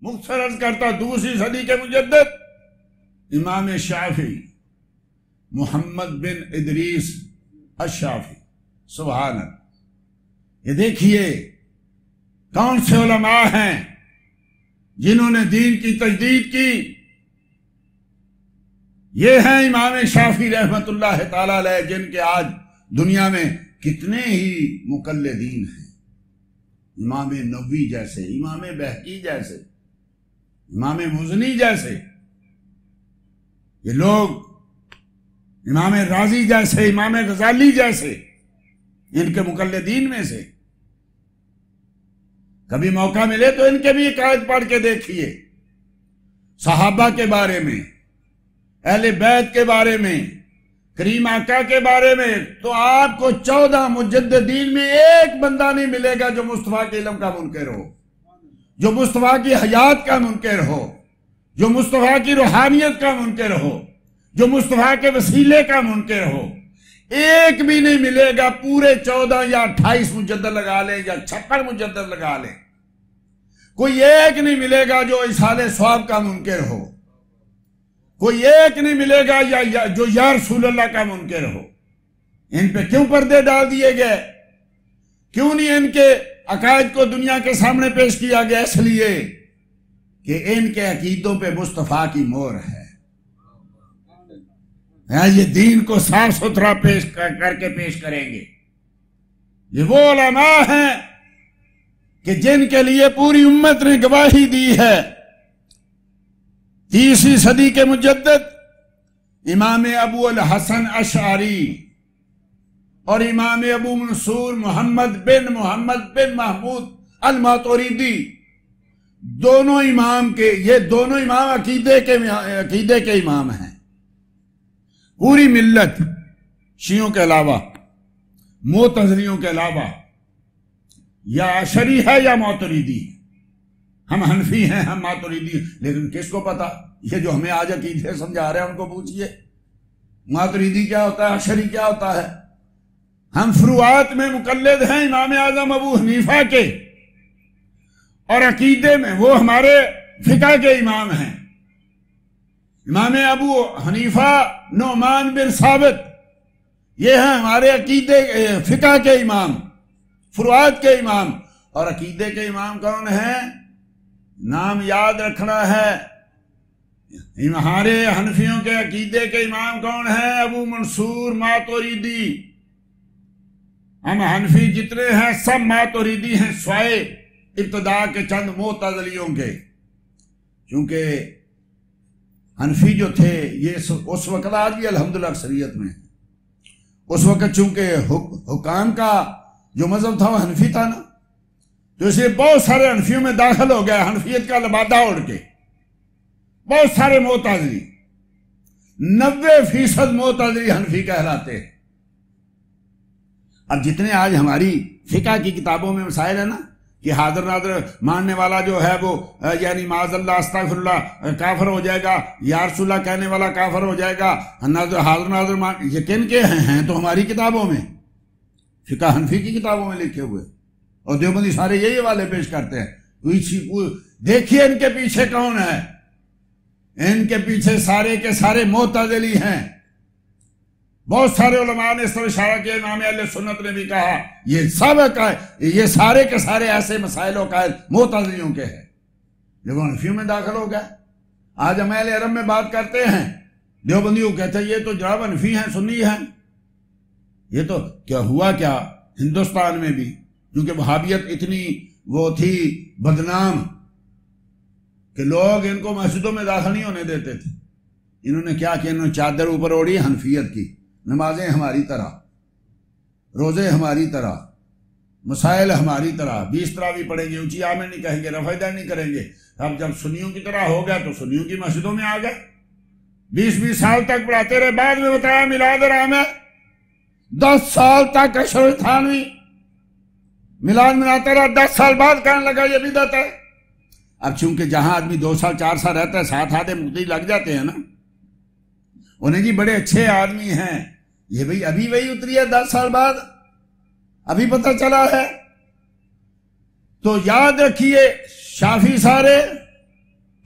مختصر عرض کرتا، دوسری صدی کے مجدد امام شافعی محمد بن ادریس الشافعی، سبحان اللہ۔ یہ دیکھیے کون سے علماء ہیں جنہوں نے دین کی تجدید کی۔ یہ ہیں امام شافعی رحمت اللہ تعالی علیہ، جن کے آج دنیا میں کتنے ہی مقلدین ہیں، امام نووی جیسے، امام بہقی جیسے، امام مزنی جیسے، یہ لوگ امام رازی جیسے، امام غزالی جیسے، ان کے مقلدین میں سے۔ کبھی موقع ملے تو ان کے بھی عقائد پڑھ کے دیکھیے، صحابہ کے بارے میں، اہل بیت کے بارے میں، کریم آقا کے بارے میں، تو آپ کو 14 مجددین میں ایک بندہ نہیں ملے گا جو مصطفیٰ کے علم کا منکر ہو، جو مصطفیٰ کی حیات کا منکر ہو، جو مصطفیٰ کی روحانیت کا منکر ہو، جو مصطفیٰ کے وسیلے کا منکر ہو۔ ایک بھی نہیں ملے گا، پورے 14 یا 28 مجدد لگا لیں یا 56 مجدد لگا لیں، کوئی ایک نہیں ملے گا جو اصحال ثواب کا منکر ہو، کوئی ایک نہیں ملے گا جو یا رسول اللہ کا منکر ہو۔ ان پہ کیوں پردے ڈال دیے گئے؟ کیوں نہیں ان کے عقائد کو دنیا کے سامنے پیش کیا گیا؟ اس لیے کہ ان کے عقیدوں پہ مصطفیٰ کی مہر ہے۔ یہ دین کو صاف ستھرا پیش کر کے پیش کریں گے۔ یہ وہ علماء ہیں کہ جن کے لیے پوری امت نے گواہی دی ہے۔ تیسری صدی کے مجدد امام ابو الحسن اشعری اور امام ابو منصور محمد بن محمود الماتوریدی، دونوں امام عقیدے کے امام ہیں۔ پوری ملت شیعوں کے علاوہ، معتزلیوں کے علاوہ، یا اشعری ہے یا ماتوریدی ہے۔ ہم حنفی ہیں، ہم ماتوریدی ہیں، لیکن کس کو پتا؟ یہ جو ہمیں آج عقیدے سمجھا رہے ہیں ان کو پوچھئے ماتوریدی کیا ہوتا ہے، اشعری کیا ہوتا ہے۔ ہم فروعات میں مقلد ہیں امام اعظم ابو حنیفہ کے، اور عقیدے میں وہ ہمارے فقہ کے امام ہیں۔ امام ابو حنیفہ نعمان بن ثابت، یہ ہیں ہمارے عقیدے فقہ کے امام، فروعات کے امام۔ اور عقیدے کے امام کون ہیں؟ نام یاد رکھنا ہے۔ ہمارے حنفیوں کے عقیدے کے امام کون ہیں؟ ابو منصور ماتوریدی۔ ہم حنفی جتنے ہیں سب ماتوریدی ہیں، سوائے ابتدا کے چند معتزلیوں کے، کیونکہ حنفی جو تھے یہ اس وقت، آج بھی الحمدللہ اکثریت میں، اس وقت چونکہ حکام کا جو مذہب تھا وہ حنفی تھا نا، تو اس لیے بہت سارے حنفیوں میں داخل ہو گئے، حنفیت کا لبادہ اڑ کے۔ بہت سارے معتزلی، 90% معتزلی حنفی کہلاتے ہیں۔ اب جتنے آج ہماری فقہ کی کتابوں میں مسائل ہیں نا، کہ حاضر ناظر ماننے والا جو ہے وہ یعنی معاذ اللہ استغفر اللہ کافر ہو جائے گا، یا رسول اللہ کہنے والا کافر ہو جائے گا، حاضر ناظر یہ کن کے ہیں تو ہماری کتابوں میں، فقہ حنفی کی کتابوں میں لکھے ہوئے، اور دیوبندی سارے یہی حوالے پیش کرتے ہیں۔ دیکھیے ان کے پیچھے کون ہے؟ ان کے پیچھے سارے کے سارے معتزلی ہیں۔ بہت سارے علماء نے اس طرح اشارہ کیا، امام اہل سنت نے بھی کہا یہ سارے کے سارے ایسے مسائل و قائد معتزلیوں کے ہیں، لیکن حنفیوں میں داخل ہو گئے۔ آج ہم اہل حرم میں بات کرتے ہیں، دیوبندیوں کہتے ہیں یہ تو جناب حنفی ہیں، سنی ہیں۔ یہ تو کیا ہوا کیا ہندوستان میں بھی، کیونکہ وہابیت اتنی وہ تھی بدنام کہ لوگ ان کو مسجدوں میں داخل نہیں ہونے دیتے تھے۔ انہوں نے کیا کہ انہوں نے چادر اوپر اوڑھی حنفیت کی، نمازیں ہماری طرح، روزے ہماری طرح، مسائل ہماری طرح، 20 تراویح پڑھیں گے، اونچی آمین نہیں کہیں گے، رفع دین نہیں کریں گے۔ اب جب سنیوں کی طرح ہو گیا تو سنیوں کی مسجدوں میں آ گئے، 20 سال تک پڑھاتے رہے۔ بعد میں بتایا میلاد رام ہے، 10 سال تک اشرف تھانوی میلاد مناتا رہا، 10 سال بعد کہنے لگا یہ بدعت ہے۔ اب چونکہ جہاں آدمی 2 سال 4 سال رہتا ہے، 7 آدھے مقتدی لگ جاتے ہیں نا، انہیں جی بڑے اچھے آدمی ہیں، یہ بھئی ابھی وہی اتری ہے 10 سال بعد، ابھی پتہ چلا ہے۔ تو یاد رکھیے شافی سارے،